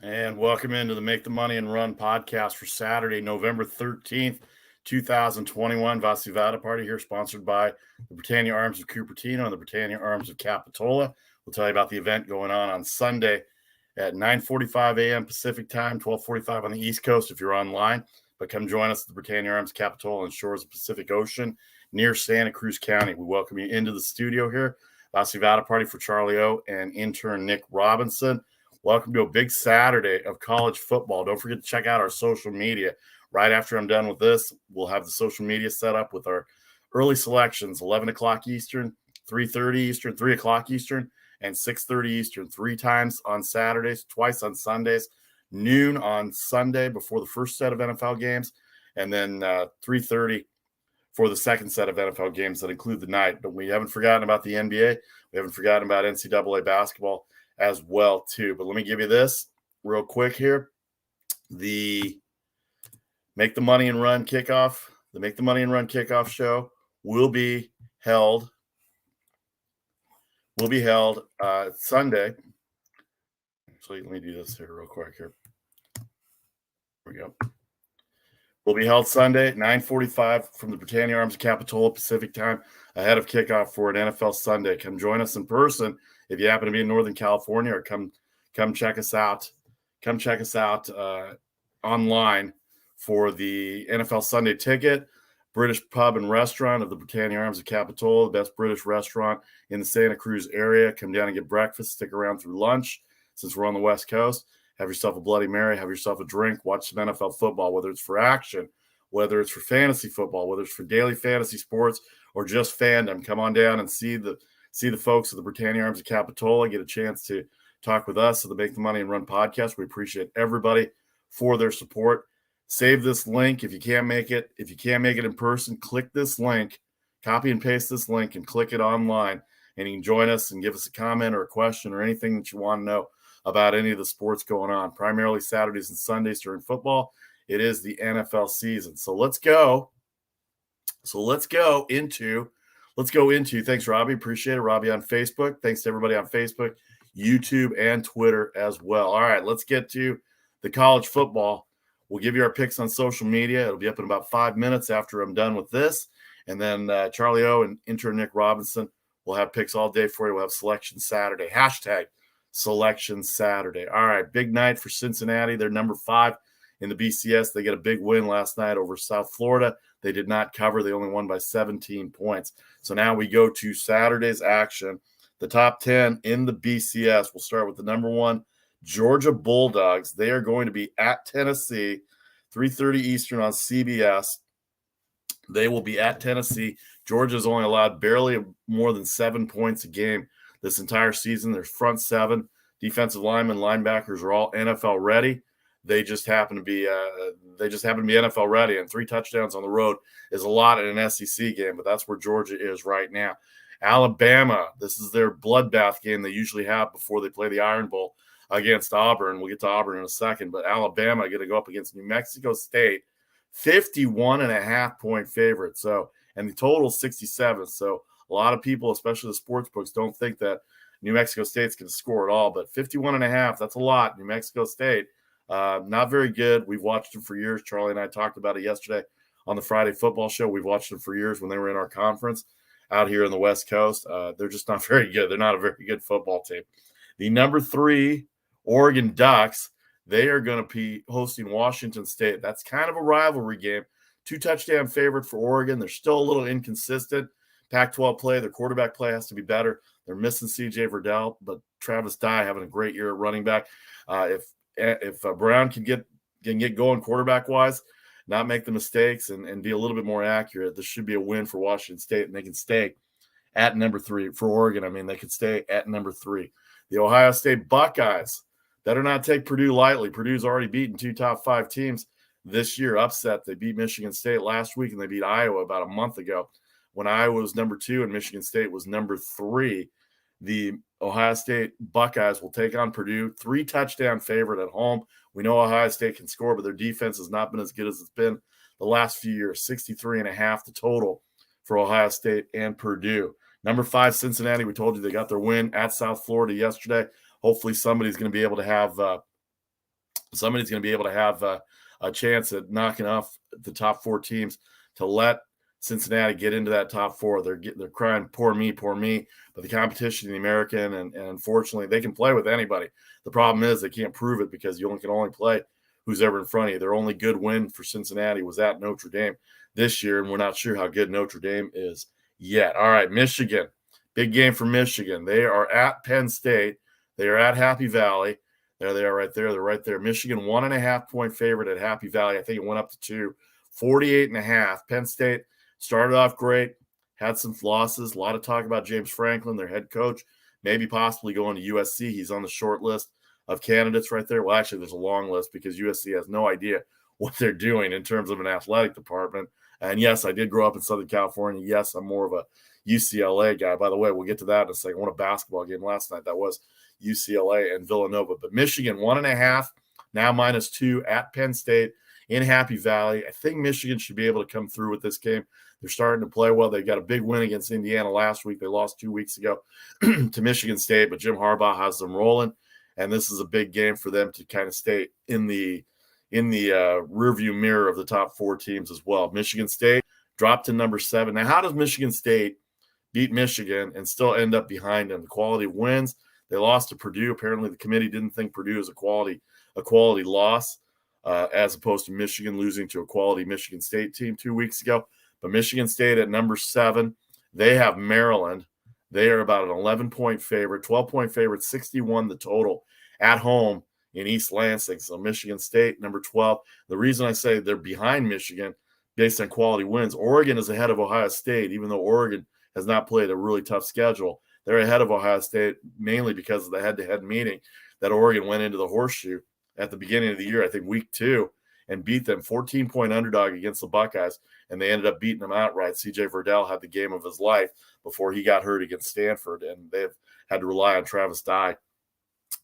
And welcome into the Make the Money and Run podcast for Saturday, November 13th, 2021. Vasivada Party here, sponsored by the Britannia Arms of Cupertino and the Britannia Arms of Capitola. We'll tell you about the event going on Sunday at 9:45 a.m. Pacific time, 12:45 on the East Coast if you're online. But come join us at the Britannia Arms Capitola on shores of the Pacific Ocean near Santa Cruz County. We welcome you into the studio here. Vasivada Party for Charlie O and intern Nick Robinson. Welcome to a big Saturday of college football. Don't forget to check out our social media. Right after I'm done with this, we'll have the social media set up with our early selections, 11 o'clock Eastern, 3:30 Eastern, 3 o'clock Eastern, and 6:30 Eastern, 3 times on Saturdays, twice on Sundays, noon on Sunday before the first set of NFL games, and then 3:30 for the second set of NFL games that include the night. But we haven't forgotten about the NBA. We haven't forgotten about NCAA basketball as well too. But let me give you this real quick here. The Make the Money and Run kickoff, the Make the Money and Run kickoff show will be held Sunday. Actually, let me do this here real quick here. Here we go. Will be held Sunday at 9:45 from the Britannia Arms of Capitola Pacific time ahead of kickoff for an NFL Sunday. Come join us in person if you happen to be in Northern California, or come check us out. Come check us out online for the NFL Sunday ticket. British Pub and Restaurant of the Britannia Arms of Capitola, the best British restaurant in the Santa Cruz area. Come down and get breakfast. Stick around through lunch since we're on the West Coast. Have yourself a Bloody Mary, have yourself a drink, watch some NFL football, whether it's for action, whether it's for fantasy football, whether it's for daily fantasy sports, or just fandom. Come on down and see the folks at the Britannia Arms of Capitola, get a chance to talk with us at the Make the Money and Run podcast. We appreciate everybody for their support. Save this link if you can't make it. If you can't make it in person, click this link, copy and paste this link, and click it online. And you can join us and give us a comment or a question or anything that you want to know about any of the sports going on. Primarily Saturdays and Sundays during football. It is the NFL season. So let's go into, thanks, Robbie. Appreciate it. Robbie on Facebook. Thanks to everybody on Facebook, YouTube, and Twitter as well. All right, let's get to the college football. We'll give you our picks on social media. It'll be up in about 5 minutes after I'm done with this. And then Charlie O and intern Nick Robinson will have picks all day for you. We'll have Selection Saturday. Hashtag Selection Saturday. All right, big night for Cincinnati. They're number 5 in the BCS. They get a big win last night over South Florida. They did not cover. They only won by 17 points. So now we go to Saturday's action. The top 10 in the BCS. We'll start with the number 1, Georgia Bulldogs. They are going to be at Tennessee, 3:30 Eastern on CBS. They will be at Tennessee. Georgia's only allowed barely more than 7 points a game this entire season. Their front 7 defensive linemen, linebackers are all NFL ready. They just happen to be NFL ready, and 3 touchdowns on the road is a lot in an SEC game, but that's where Georgia is right now. Alabama, this is their bloodbath game they usually have before they play the Iron Bowl against Auburn. We'll get to Auburn in a second, but Alabama going to go up against New Mexico State, 51.5 point favorite. So, and the total is 67. So a lot of people, especially the sports books, don't think that New Mexico State's going to score at all, but 51.5, that's a lot. New Mexico State, not very good. We've watched them for years. Charlie and I talked about it yesterday on the Friday football show. We've watched them for years when they were in our conference out here on the West Coast. They're just not very good. They're not a very good football team. The number 3 Oregon Ducks, they are going to be hosting Washington State. That's kind of a rivalry game. 2-touchdown favorite for Oregon. They're still a little inconsistent. Pac-12 play, their quarterback play has to be better. They're missing C.J. Verdell, but Travis Dye having a great year at running back. If Brown can get going quarterback-wise, not make the mistakes and be a little bit more accurate, this should be a win for Washington State, and they can stay at number 3. For Oregon, I mean, they could stay at number 3. The Ohio State Buckeyes better not take Purdue lightly. Purdue's already beaten 2 top 5 teams this year. Upset. They beat Michigan State last week, and they beat Iowa about a month ago when Iowa was number 2 and Michigan State was number 3. The Ohio State Buckeyes will take on Purdue, 3-touchdown favorite at home. We know Ohio State can score, but their defense has not been as good as it's been the last few years. 63.5 the total for Ohio State and Purdue. Number 5, Cincinnati. We told you they got their win at South Florida yesterday. Hopefully somebody's going to be able to have somebody's going to be able to have a chance at knocking off the top 4 teams to let Cincinnati get into that top 4. They're crying, poor me, but the competition in the American, and unfortunately, they can play with anybody. The problem is they can't prove it because you can only play who's ever in front of you. Their only good win for Cincinnati was at Notre Dame this year, and we're not sure how good Notre Dame is yet. All right, Michigan. Big game for Michigan. They are at Penn State. They are at Happy Valley. There they are right there. They're right there. Michigan, 1.5-point favorite at Happy Valley. I think it went up to 2, 48.5. Penn State started off great, had some losses. A lot of talk about James Franklin, their head coach, maybe possibly going to USC. He's on the short list of candidates right there. Well, actually, there's a long list because USC has no idea what they're doing in terms of an athletic department. And yes, I did grow up in Southern California. Yes, I'm more of a UCLA guy. By the way, we'll get to that in a second. I won a basketball game last night. That was UCLA and Villanova. But Michigan, 1.5, now -2 at Penn State in Happy Valley. I think Michigan should be able to come through with this game. They're starting to play well. They got a big win against Indiana last week. They lost 2 weeks ago to Michigan State, but Jim Harbaugh has them rolling, and this is a big game for them to kind of stay in the rearview mirror of the top 4 teams as well. Michigan State dropped to number 7. Now, how does Michigan State beat Michigan and still end up behind them? The quality of wins. They lost to Purdue. Apparently, the committee didn't think Purdue was a quality loss, as opposed to Michigan losing to a quality Michigan State team 2 weeks ago. But Michigan State at number 7, they have Maryland. They are about an 11-point favorite, 12-point favorite, 61 the total at home in East Lansing. So Michigan State, number 12. The reason I say they're behind Michigan based on quality wins, Oregon is ahead of Ohio State, even though Oregon has not played a really tough schedule. They're ahead of Ohio State mainly because of the head-to-head meeting that Oregon went into the Horseshoe at the beginning of the year, I think week 2, and beat them 14-point underdog against the Buckeyes, and they ended up beating them outright. CJ Verdell had the game of his life before he got hurt against Stanford, and they've had to rely on Travis Dye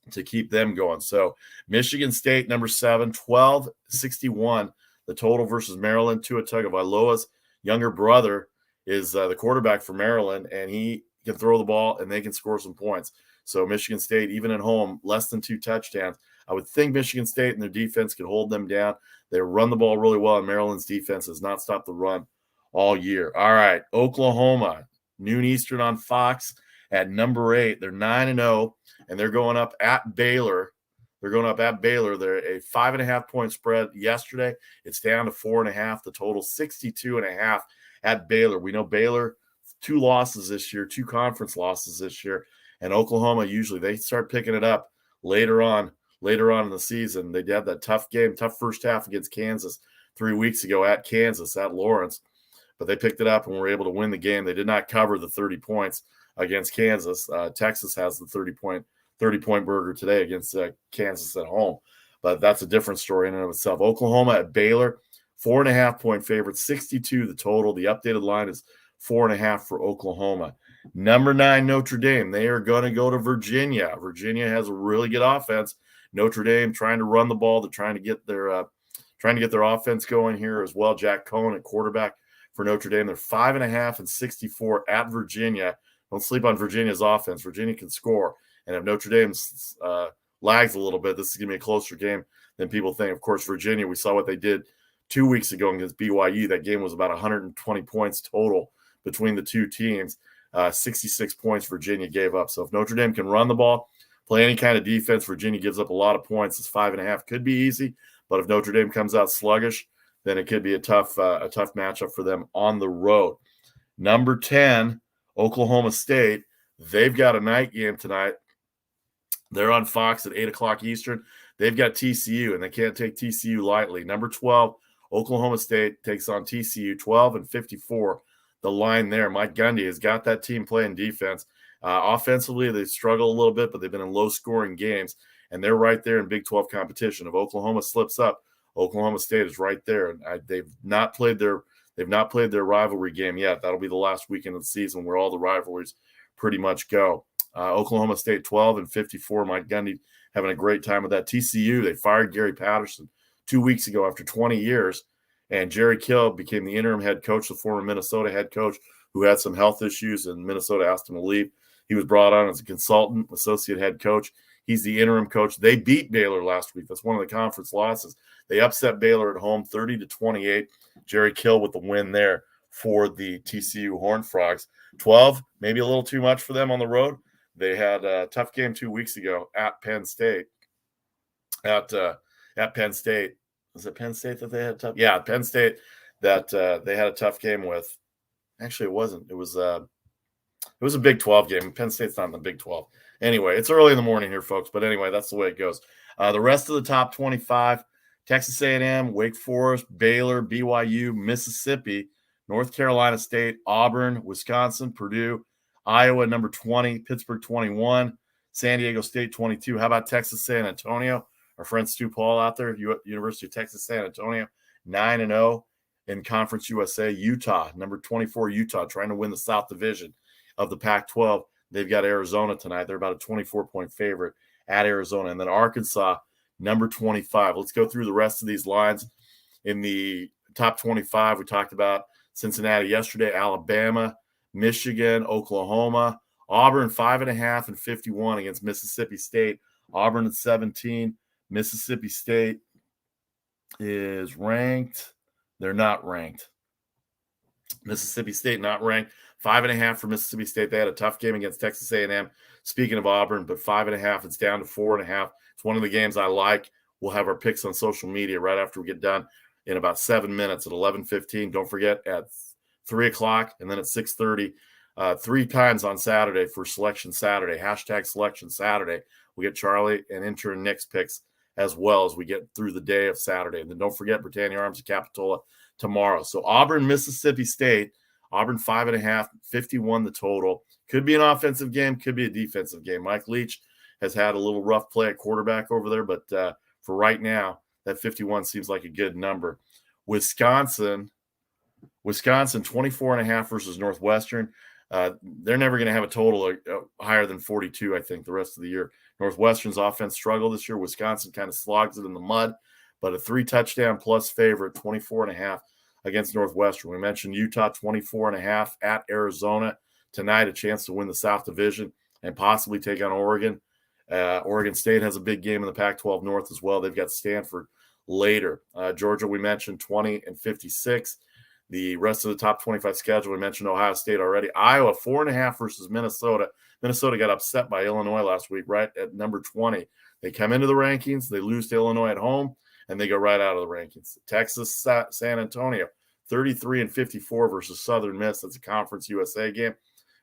to keep them going. So Michigan State, number 7, 12-61, the total versus Maryland. Tua Tagovailoa's younger brother is the quarterback for Maryland, and he can throw the ball, and they can score some points. So Michigan State, even at home, less than 2 touchdowns. I would think Michigan State and their defense could hold them down. They run the ball really well, and Maryland's defense has not stopped the run all year. All right, Oklahoma, noon Eastern on Fox at number 8. They're 9-0, and they're going up at Baylor. They're a 5.5-point spread yesterday. It's down to 4.5. The total 62.5 at Baylor. We know Baylor, 2 losses this year, 2 conference losses this year, and Oklahoma usually they start picking it up later on in the season. They had that tough first half against Kansas 3 weeks ago at Kansas, at Lawrence, but they picked it up and were able to win the game. They did not cover the 30 points against Kansas. Texas has the 30-point burger today against Kansas at home, but that's a different story in and of itself. Oklahoma at Baylor, 4.5-point favorite, 62 the total. The updated line is 4.5 for Oklahoma. Number 9, Notre Dame. They are going to go to Virginia. Virginia has a really good offense. Notre Dame trying to run the ball. They're trying to get their offense going here as well. Jack Cohen at quarterback for Notre Dame. They're 5.5 and 64 at Virginia. Don't sleep on Virginia's offense. Virginia can score. And if Notre Dame lags a little bit, this is going to be a closer game than people think. Of course, Virginia, we saw what they did 2 weeks ago against BYU. That game was about 120 points total between the two teams. 66 points Virginia gave up. So if Notre Dame can run the ball, play any kind of defense, Virginia gives up a lot of points. It's 5.5. Could be easy, but if Notre Dame comes out sluggish, then it could be a tough matchup for them on the road. Number 10, Oklahoma State. They've got a night game tonight. They're on Fox at 8 o'clock Eastern. They've got TCU, and they can't take TCU lightly. Number 12, Oklahoma State takes on TCU, 12-54. The line there. Mike Gundy has got that team playing defense. Offensively, they struggle a little bit, but they've been in low-scoring games, and they're right there in Big 12 competition. If Oklahoma slips up, Oklahoma State is right there. And they've not played their rivalry game yet. That'll be the last weekend of the season where all the rivalries pretty much go. Oklahoma State 12-54. Mike Gundy having a great time with that. TCU, they fired Gary Patterson 2 weeks ago after 20 years. And Jerry Kill became the interim head coach, the former Minnesota head coach, who had some health issues, and Minnesota asked him to leave. He was brought on as a consultant, associate head coach. He's the interim coach. They beat Baylor last week. That's one of the conference losses. They upset Baylor at home 30-28. Jerry Kill with the win there for the TCU Horned Frogs. 12, maybe a little too much for them on the road. They had a tough game 2 weeks ago at Penn State. At Penn State. Was it Penn State that they had tough? Yeah, Penn State that they had a tough game with. Actually, it wasn't. It was a Big 12 game. Penn State's not in the Big 12. Anyway, it's early in the morning here, folks. But anyway, that's the way it goes. The rest of the top 25, Texas A&M, Wake Forest, Baylor, BYU, Mississippi, North Carolina State, Auburn, Wisconsin, Purdue, Iowa, number 20, Pittsburgh, 21, San Diego State, 22. How about Texas San Antonio? Our friend Stu Paul out there, University of Texas San Antonio, 9-0 in Conference USA. Utah, number 24, Utah, trying to win the South Division of the Pac-12. They've got Arizona tonight. They're about a 24-point favorite at Arizona. And then Arkansas, number 25. Let's go through the rest of these lines. In the top 25, we talked about Cincinnati yesterday, Alabama, Michigan, Oklahoma, Auburn 5.5 and 51 against Mississippi State. Auburn at 17. Mississippi State is ranked. They're not ranked. Mississippi State not ranked. 5.5 for Mississippi State. They had a tough game against Texas A&M. Speaking of Auburn, but 5.5. It's down to 4.5. It's one of the games I like. We'll have our picks on social media right after we get done in about 7 minutes at 11:15. Don't forget at 3 o'clock and then at 6:30. 3 times on Saturday for Selection Saturday. Hashtag Selection Saturday. We get Charlie and intern Nick's picks as well as we get through the day of Saturday. And then don't forget Britannia Arms and Capitola tomorrow. So Auburn, Mississippi State. Auburn 5.5, 51 the total. Could be an offensive game, could be a defensive game. Mike Leach has had a little rough play at quarterback over there, but for right now, that 51 seems like a good number. Wisconsin 24.5 versus Northwestern. They're never going to have a total higher than 42, I think, the rest of the year. Northwestern's offense struggled this year. Wisconsin kind of slogs it in the mud, but a 3-touchdown plus favorite, 24.5 against Northwestern. We mentioned Utah 24.5 at Arizona tonight, a chance to win the South Division and possibly take on Oregon. Oregon State has a big game in the Pac-12 North as well. They've got Stanford later. Georgia, we mentioned 20 and 56. The rest of the top 25 schedule, we mentioned Ohio State already. Iowa, 4.5 versus Minnesota. Minnesota got upset by Illinois last week, right at number 20. They come into the rankings, they lose to Illinois at home, and they go right out of the rankings. Texas, San Antonio, 33 and 54 versus Southern Miss. That's a Conference USA game.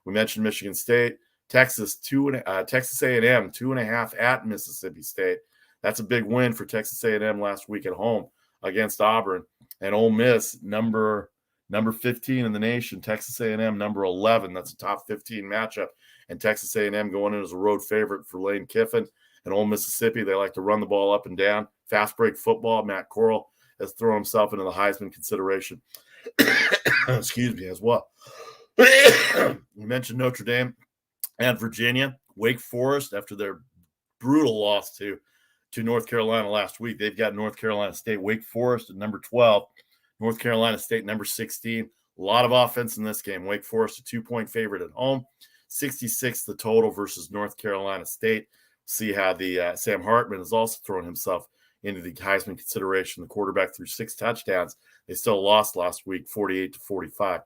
We mentioned Michigan State. Texas A&M, 2.5 at Mississippi State. That's a big win for Texas A&M last week at home against Auburn. And Ole Miss, number 15 in the nation, Texas A&M, number 11. That's a top 15 matchup. And Texas A&M going in as a road favorite for Lane Kiffin. And Ole Mississippi, they like to run the ball up and down. Fast break football. Matt Corral has thrown himself into the Heisman consideration. Excuse me, as well. We mentioned Notre Dame and Virginia. Wake Forest, after their brutal loss to North Carolina last week, they've got North Carolina State. Wake Forest at number 12. North Carolina State, number 16. A lot of offense in this game. Wake Forest, a 2-point favorite at home. 66 the total versus North Carolina State. See how the Sam Hartman has also thrown himself into the Heisman consideration. The quarterback threw 6 touchdowns. They still lost last week, 48-45.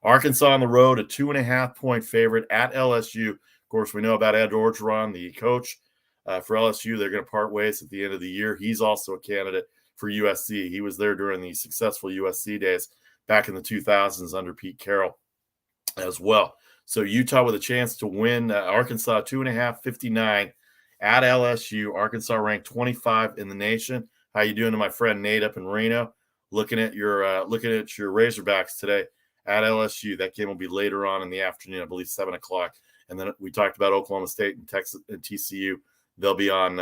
Arkansas on the road, a 2.5-point favorite at LSU. Of course, we know about Ed Orgeron, the coach for LSU. They're going to part ways at the end of the year. He's also a candidate for USC. He was there during the successful USC days back in the 2000s under Pete Carroll as well. So Utah with a chance to win. Arkansas 2.5, 59 at LSU. Arkansas ranked 25 in the nation. How you doing to my friend Nate up in Reno? Looking at your Razorbacks today at LSU. That game will be later on in the afternoon, I believe 7 o'clock. And then we talked about Oklahoma State and Texas and TCU. They'll be on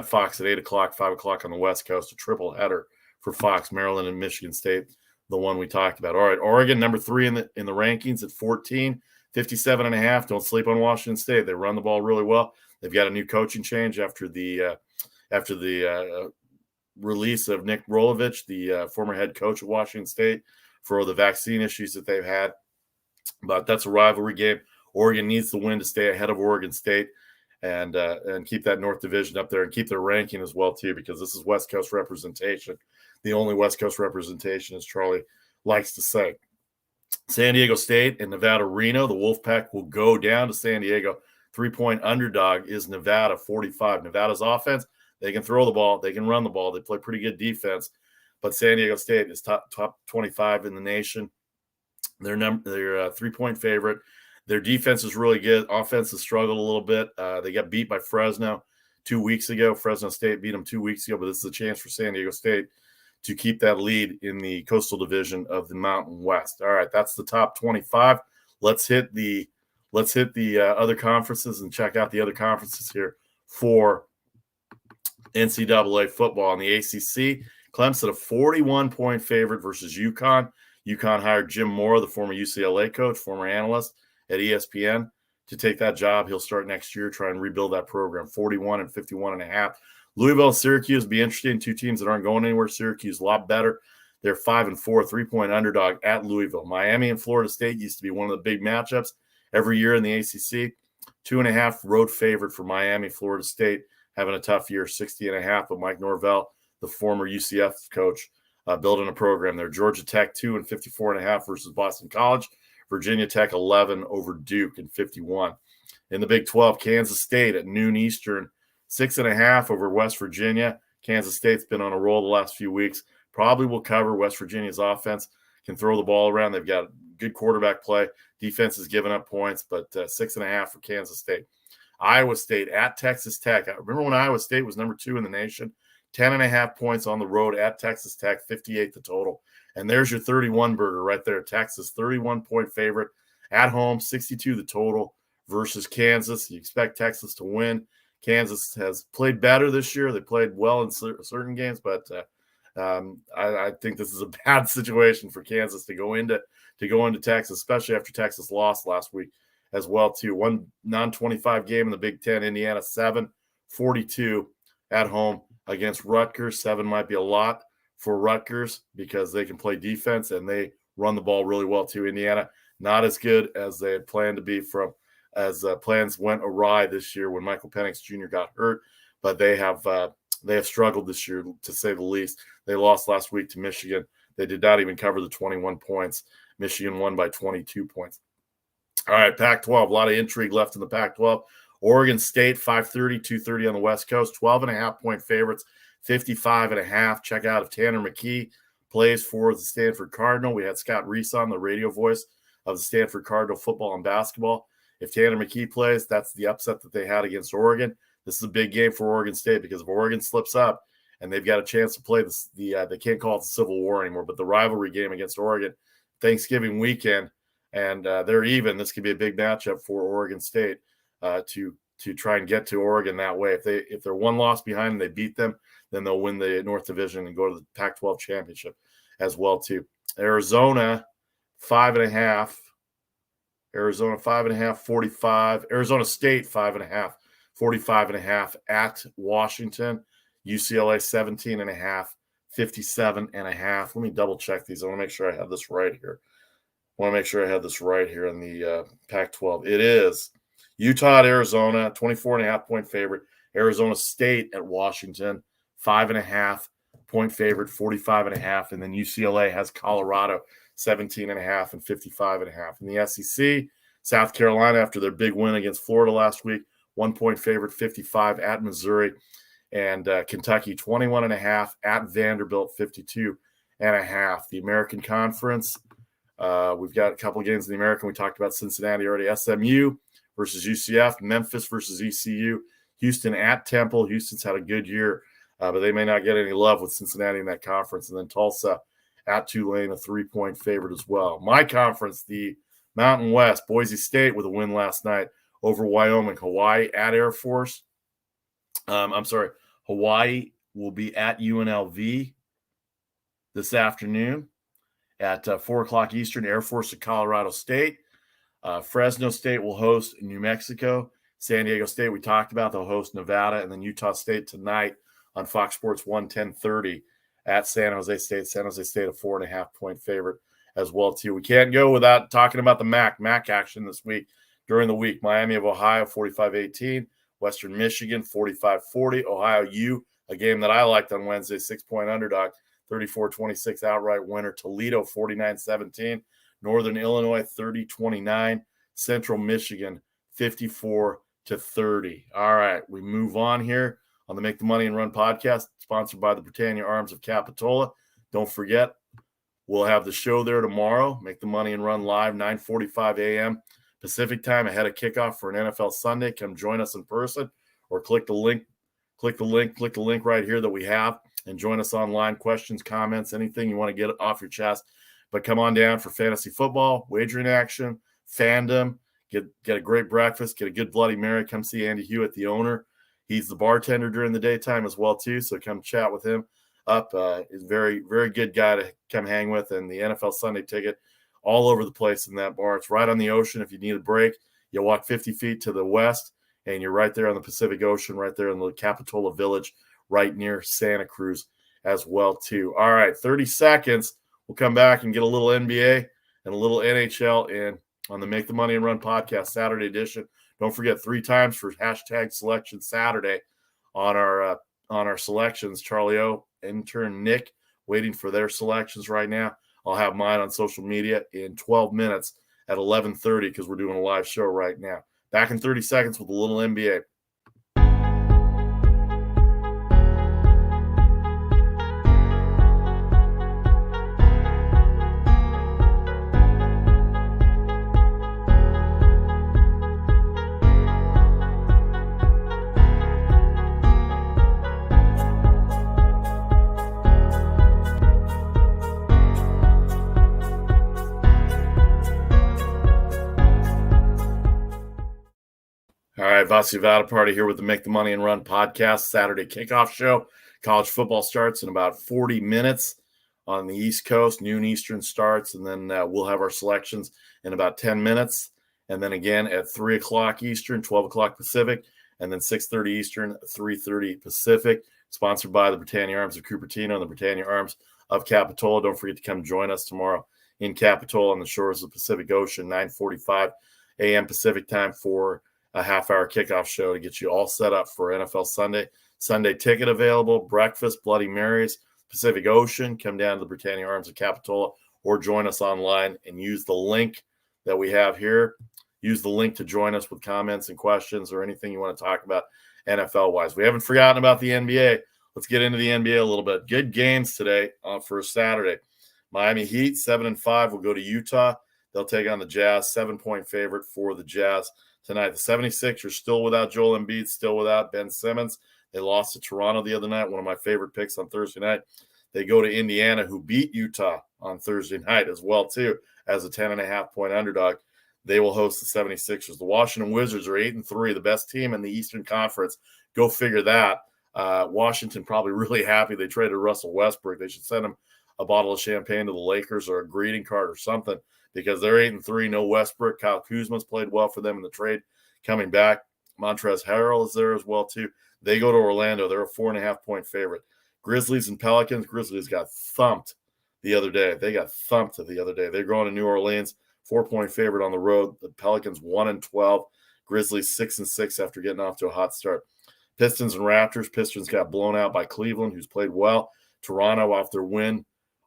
Fox at 8 o'clock, 5 o'clock on the West Coast. A triple header for Fox, Maryland and Michigan State, the one we talked about. All right, Oregon number 3 in the rankings at 14, 57.5. Don't sleep on Washington State. They run the ball really well. They've got a new coaching change after the release of Nick Rolovich, the former head coach of Washington State, for the vaccine issues that they've had. But that's a rivalry game. Oregon needs the win to stay ahead of Oregon State. and keep that North Division up there and keep their ranking as well too, because this is West Coast representation, the only West Coast representation, as Charlie likes to say. San Diego State and Nevada Reno. The Wolfpack will go down to San Diego. 3-point underdog is Nevada, 45. Nevada's offense, they can throw the ball, they can run the ball, they play pretty good defense, but San Diego State is top 25 in the nation. They're 3-point favorite. Their defense is really good. Offense has struggled a little bit. They got beat by Fresno 2 weeks ago. Fresno State beat them 2 weeks ago, but this is a chance for San Diego State to keep that lead in the Coastal Division of the Mountain West. All right, that's the top 25. Let's hit the other conferences and check out the other conferences here for NCAA football. In the ACC, Clemson a 41-point favorite versus UConn. UConn hired Jim Mora, the former UCLA coach, former analyst at ESPN, to take that job. He'll start next year, try and rebuild that program. 41 and 51.5. Louisville and Syracuse be interesting. Two teams that aren't going anywhere. Syracuse a lot better. They're 5-4, 3-point underdog at Louisville. Miami and Florida State used to be one of the big matchups every year in the ACC. 2.5 road favorite for Miami. Florida State having a tough year, 60.5. But Mike Norvell, the former UCF coach, building a program there. Georgia Tech 2 and 54.5 versus Boston College. Virginia Tech 11 over Duke and 51. In the Big 12, Kansas State at noon Eastern, 6.5 over West Virginia. Kansas State's been on a roll the last few weeks. Probably will cover. West Virginia's offense can throw the ball around. They've got good quarterback play. Defense is giving up points, but 6.5 for Kansas State. Iowa State at Texas Tech. I remember when Iowa State was number 2 in the nation. 10.5 points on the road at Texas Tech, 58 the total. And there's your 31 burger right there. Texas, 31-point favorite at home, 62 the total versus Kansas. You expect Texas to win. Kansas has played better this year. They played well in certain games, but I think this is a bad situation for Kansas to go into Texas, especially after Texas lost last week as well too. One non-25 game in the Big Ten. Indiana 7-42 at home against Rutgers. 7 might be a lot for Rutgers because they can play defense and they run the ball really well too. Indiana not as good as they had planned to be as plans went awry this year when Michael Penix Jr. got hurt, but they have struggled this year, to say the least. They lost last week to Michigan. They did not even cover the 21 points. Michigan won by 22 points. All right, Pac-12, a lot of intrigue left in the Pac-12. Oregon State, 5:30, 2:30 on the West Coast, 12.5-point favorites, 55.5. Check out if Tanner McKee plays for the Stanford Cardinal. We had Scott Reese on, the radio voice of the Stanford Cardinal football and basketball. If Tanner McKee plays, that's the upset that they had against Oregon. This is a big game for Oregon State because if Oregon slips up and they've got a chance to play they can't call it the Civil War anymore, but the rivalry game against Oregon, Thanksgiving weekend, and they're even. This could be a big matchup for Oregon State to try and get to Oregon that way. If they're one loss behind and they beat them, then they'll win the North Division and go to the Pac-12 championship as well too. Arizona 5.5. Arizona 5.5, 45. Arizona State 5.5, 45.5 at Washington. UCLA 17.5, 57.5. Let me double check these. I want to make sure I have this right here. In the Pac-12. It is Utah at Arizona, 24.5-point favorite. Arizona State at Washington, 5.5-point favorite, 45.5. And then UCLA has Colorado, 17.5 and 55.5. In the SEC, South Carolina, after their big win against Florida last week, 1-point favorite, 55 at Missouri. And Kentucky, 21.5 at Vanderbilt, 52.5. The American Conference, we've got a couple of games in the American. We talked about Cincinnati already. SMU versus UCF, Memphis versus ECU, Houston at Temple. Houston's had a good year, but they may not get any love with Cincinnati in that conference. And then Tulsa at Tulane, a 3-point favorite as well. My conference, the Mountain West, Boise State with a win last night over Wyoming. Hawaii at Air Force. Hawaii will be at UNLV this afternoon at 4 o'clock Eastern. Air Force at Colorado State. Fresno State will host New Mexico. San Diego State, we talked about, they'll host Nevada. And then Utah State tonight on Fox Sports 1, 10:30 at San Jose State. San Jose State, a 4.5-point favorite as well, too. We can't go without talking about the MAC action this week. During the week, Miami of Ohio, 45-18. Western Michigan, 45-40. Ohio U, a game that I liked on Wednesday, 6-point underdog, 34-26 outright winner. Toledo, 49-17. Northern Illinois, 30-29. Central Michigan, 54-30. All right, we move on here on the Make the Money and Run podcast, sponsored by the Britannia Arms of Capitola. Don't forget, we'll have the show there tomorrow. Make the Money and Run live, 9:45 a.m. Pacific time ahead of kickoff for an NFL Sunday. Come join us in person or click the link right here that we have and join us online. Questions, comments, anything you want to get off your chest. But come on down for fantasy football, wagering action, fandom, get a great breakfast, get a good Bloody Mary. Come see Andy Hewitt, the owner. He's the bartender during the daytime as well, too. So come chat with him up. He's a very, very good guy to come hang with. And the NFL Sunday ticket all over the place in that bar. It's right on the ocean. If you need a break, you walk 50 feet to the west, and you're right there on the Pacific Ocean, right there in the Capitola Village, right near Santa Cruz as well, too. All right, 30 seconds. We'll come back and get a little NBA and a little NHL in on the Make the Money and Run podcast Saturday edition. Don't forget 3 times for hashtag selection Saturday on our selections. Charlie O, intern Nick, waiting for their selections right now. I'll have mine on social media in 12 minutes at 11:30 because we're doing a live show right now. Back in 30 seconds with a little NBA. All right, Vasi Vada Party here with the Make the Money and Run podcast Saturday kickoff show. College football starts in about 40 minutes on the East Coast. Noon Eastern starts, and then we'll have our selections in about 10 minutes. And then again at 3 o'clock Eastern, 12 o'clock Pacific, and then 6:30 Eastern, 3:30 Pacific. Sponsored by the Britannia Arms of Cupertino and the Britannia Arms of Capitola. Don't forget to come join us tomorrow in Capitola on the shores of the Pacific Ocean, 9:45 a.m. Pacific time for a half-hour kickoff show to get you all set up for NFL Sunday. Sunday ticket available, breakfast, Bloody Marys, Pacific Ocean. Come down to the Britannia Arms of Capitola or join us online and use the link that we have here. Use the link to join us with comments and questions or anything you want to talk about NFL-wise. We haven't forgotten about the NBA. Let's get into the NBA a little bit. Good games today for Saturday. Miami Heat, 7-5, will go to Utah. They'll take on the Jazz, 7-point favorite for the Jazz tonight. The 76ers still without Joel Embiid, still without Ben Simmons. They lost to Toronto the other night, one of my favorite picks on Thursday night. They go to Indiana, who beat Utah on Thursday night as well, too, as a 10.5-point underdog. They will host the 76ers. The Washington Wizards are 8-3, the best team in the Eastern Conference. Go figure that. Washington probably really happy they traded Russell Westbrook. They should send him a bottle of champagne to the Lakers or a greeting card or something, because they're 8-3, no Westbrook. Kyle Kuzma's played well for them in the trade coming back. Montrezl Harrell is there as well, too. They go to Orlando. They're a 4.5-point favorite. Grizzlies and Pelicans. Grizzlies got thumped the other day. They're going to New Orleans, 4-point favorite on the road. The Pelicans 1-12. Grizzlies 6-6 after getting off to a hot start. Pistons and Raptors. Pistons got blown out by Cleveland, who's played well. Toronto off their win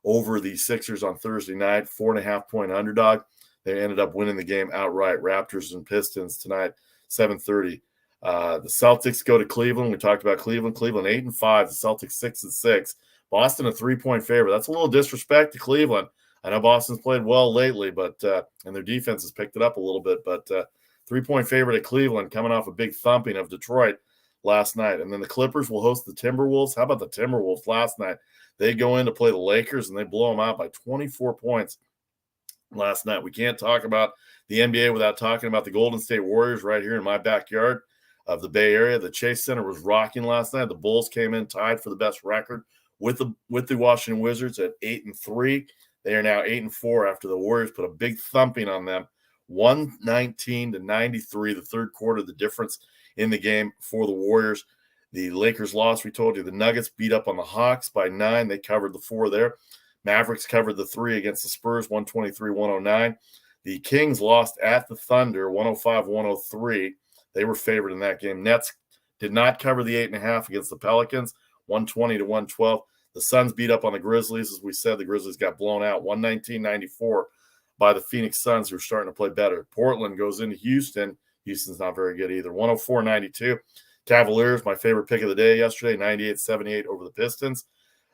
over the Sixers on Thursday night, 4.5-point underdog. They ended up winning the game outright. Raptors and Pistons tonight, 7:30. The Celtics go to Cleveland. We talked about Cleveland. Cleveland 8-5. The Celtics 6-6. Boston a 3-point favorite. That's a little disrespect to Cleveland. I know Boston's played well lately, but and their defense has picked it up a little bit. But 3-point favorite at Cleveland, coming off a big thumping of Detroit last night. And then the Clippers will host the Timberwolves. How about the Timberwolves last night? They go in to play the Lakers, and they blow them out by 24 points last night. We can't talk about the NBA without talking about the Golden State Warriors right here in my backyard of the Bay Area. The Chase Center was rocking last night. The Bulls came in tied for the best record with the Washington Wizards at 8-3. They are now 8-4 after the Warriors put a big thumping on them, 119-93. The third quarter, the difference in the game for the Warriors. The Lakers lost. We told you the Nuggets beat up on the Hawks by 9. They covered the 4 there. Mavericks covered the 3 against the Spurs, 123-109. The Kings lost at the Thunder, 105-103. They were favored in that game. Nets did not cover the 8.5 against the Pelicans, 120 to 112. The Suns beat up on the Grizzlies. As we said, the Grizzlies got blown out 119-94 by the Phoenix Suns, who are starting to play better. Portland goes into Houston. Houston's not very good either. 104-92. Cavaliers, my favorite pick of the day yesterday, 98-78 over the Pistons.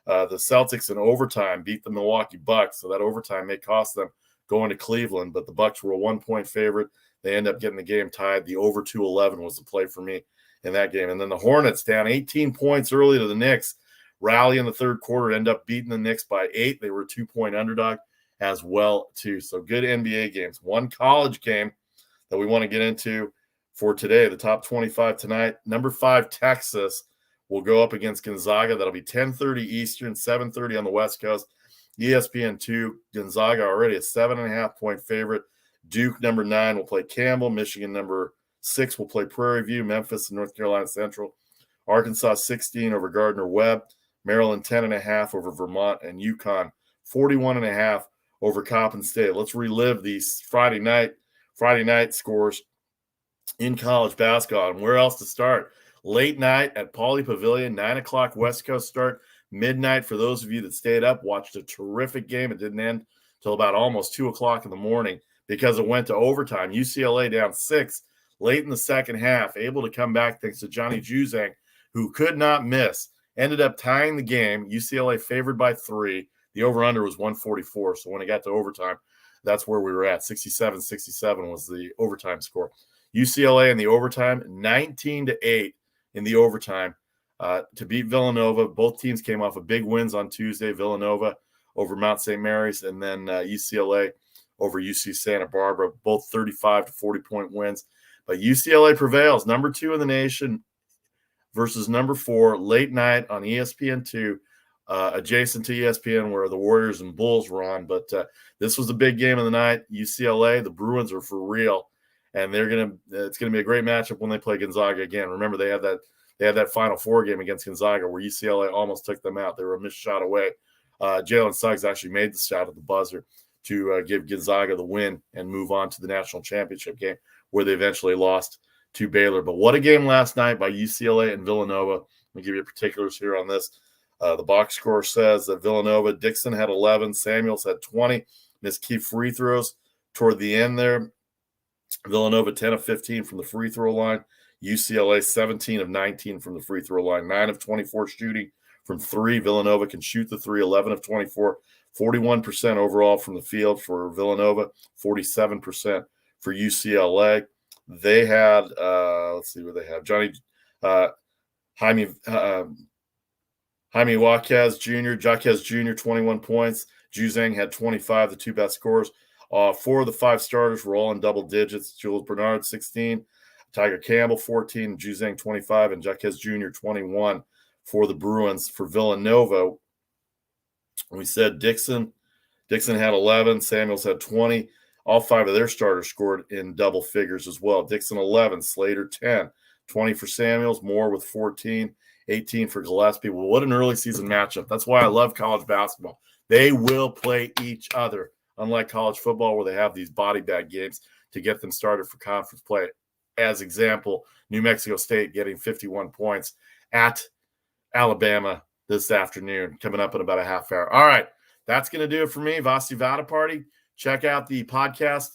The Celtics in overtime beat the Milwaukee Bucks, so that overtime may cost them going to Cleveland, but the Bucks were a 1-point favorite. They end up getting the game tied. The over 211 was the play for me in that game. And then the Hornets down 18 points early to the Knicks, rally in the third quarter, end up beating the Knicks by 8. They were a 2-point underdog as well, too. So good NBA games. One college game that we want to get into for today, the top 25 tonight. Number 5, Texas will go up against Gonzaga. That'll be 10:30 Eastern, 7:30 on the West Coast. ESPN2, Gonzaga already a 7.5-point favorite. Duke, number 9, will play Campbell. Michigan, number 6, will play Prairie View. Memphis and North Carolina Central. Arkansas, 16 over Gardner-Webb. Maryland, 10.5 over Vermont. And UConn, 41.5 over Coppin State. Let's relive these Friday night scores in college basketball. And where else to start? Late night at Pauley Pavilion, 9 o'clock West Coast start. Midnight for those of you that stayed up, watched a terrific game. It didn't end till about almost 2 o'clock in the morning because it went to overtime. UCLA down 6 late in the second half, able to come back thanks to Johnny Juzang, who could not miss. Ended up tying the game. UCLA favored by 3. The over-under was 144. So when it got to overtime, that's where we were at. 67-67 was the overtime score. UCLA in the overtime, 19-8 in the overtime to beat Villanova. Both teams came off of big wins on Tuesday. Villanova over Mount St. Mary's, and then UCLA over UC Santa Barbara, both 35 to 40-point wins. But UCLA prevails, number 2 in the nation versus number 4, late night on ESPN2, adjacent to ESPN where the Warriors and Bulls were on. But this was a big game of the night. UCLA, the Bruins are for real, and it's gonna be a great matchup when they play Gonzaga again. Remember, they had that Final Four game against Gonzaga where UCLA almost took them out. They were a missed shot away. Jalen Suggs actually made the shot at the buzzer to give Gonzaga the win and move on to the national championship game where they eventually lost to Baylor. But what a game last night by UCLA and Villanova. Let me give you particulars here on this. The box score says that Villanova, Dixon had 11, Samuels had 20, missed key free throws toward the end there. Villanova 10 of 15 from the free throw line. UCLA 17 of 19 from the free throw line, 9 of 24 shooting from 3. Villanova can shoot the 3, 11 of 24, 41% overall from the field for Villanova, 47% for UCLA. They had, let's see what they have. Jaime Jaquez Jr., 21 points. Juzang had 25, the 2 best scores. 4 of the 5 starters were all in double digits. Jules Bernard, 16. Tiger Campbell, 14. Juzang, 25. And Jaquez Jr., 21 for the Bruins. For Villanova, we said Dixon had 11. Samuels had 20. All 5 of their starters scored in double figures as well. Dixon, 11. Slater, 10. 20 for Samuels. Moore with 14. 18 for Gillespie. Well, what an early season matchup. That's why I love college basketball. They will play each other, unlike college football where they have these body bag games to get them started for conference play. As example, New Mexico State getting 51 points at Alabama this afternoon, coming up in about a half hour. All right, that's going to do it for me. Vasi Vada Party. Check out the podcast,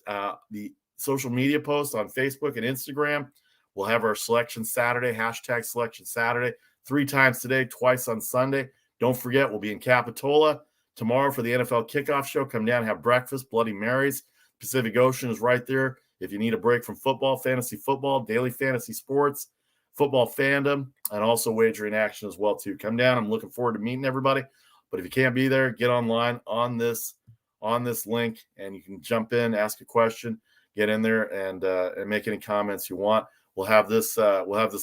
the social media posts on Facebook and Instagram. We'll have our Selection Saturday, hashtag Selection Saturday, 3 times today, twice on Sunday. Don't forget, we'll be in Capitola tomorrow for the NFL Kickoff show. Come down, have breakfast, Bloody Marys. Pacific Ocean is right there. If you need a break from football, fantasy football, daily fantasy sports, football fandom, and also wagering action as well, too. Come down. I'm looking forward to meeting everybody. But if you can't be there, get online on this link, and you can jump in, ask a question, get in there, and make any comments you want. We'll have this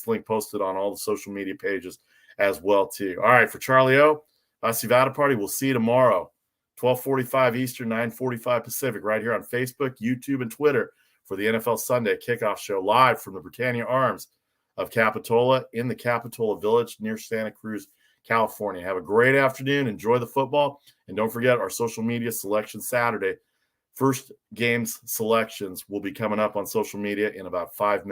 link posted on all the social media pages as well, too. All right, for Charlie O, Vasi Vada Party, we'll see you tomorrow, 12:45 Eastern, 9:45 Pacific, right here on Facebook, YouTube, and Twitter for the NFL Sunday Kickoff Show live from the Britannia Arms of Capitola in the Capitola Village near Santa Cruz, California. Have a great afternoon. Enjoy the football. And don't forget our social media Selection Saturday. First games selections will be coming up on social media in about 5 minutes.